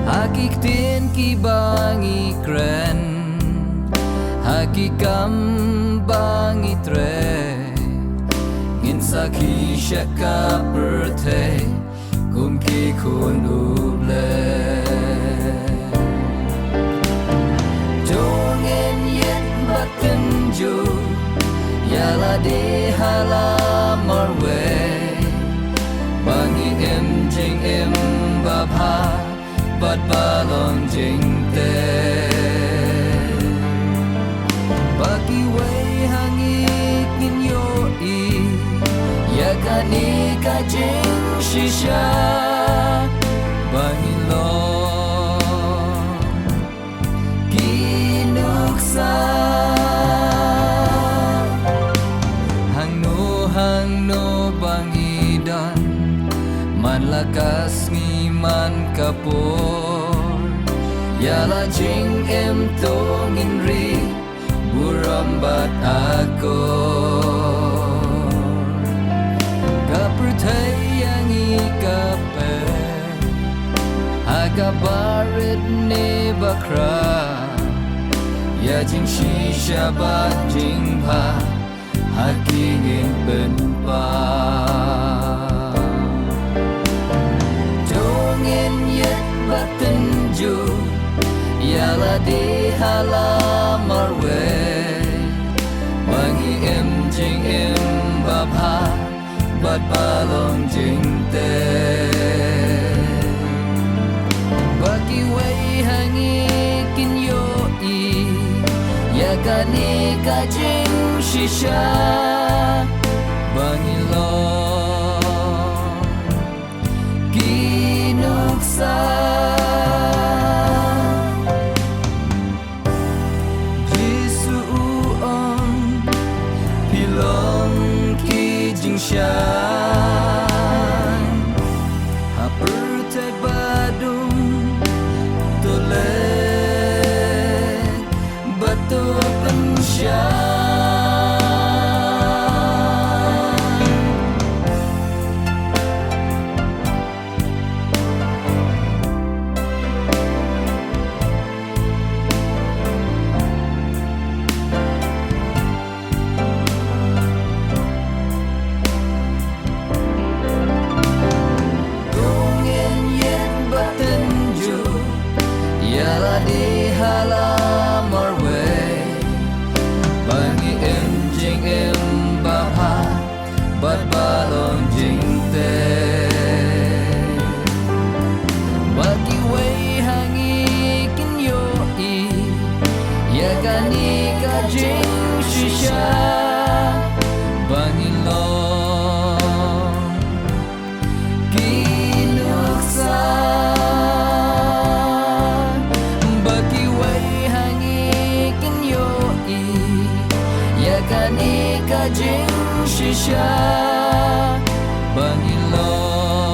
Hakik tin ki bangi kren Hakikam bangi tre Ngin sakhi shaka birthday Kum ki kun uble Dongen yet batten ju Yala de hala marwe Bangi em jing em babha Bat balong jing te Bagi wei hangi kin yo I Yakani ka jing shisha Bangi lo Kinuksa Hang no bangi dan Man lakas ngi man kapor Yala jing em tongin ri Burambat ako Kapertay yang ikape Agabarit ne bakra Ya jing shisha bat jing pa Hakingin penpa Dongin yet batten ju Yala di hala marwe Bangi em jing em babha Bat balong jing te Bagi wei hangi kin yo I Yakani ka jing shisha Bangi lo Kinuksa Hapertai badung Tolek Batu pensyan Yala di hala marwe Bangi em jing em baha Bat balong jing te Bagi wei hangi kin yo I Yakani ka jing shisha Bangi lo Kinuksa Yakani ka jing shisha Bangi lo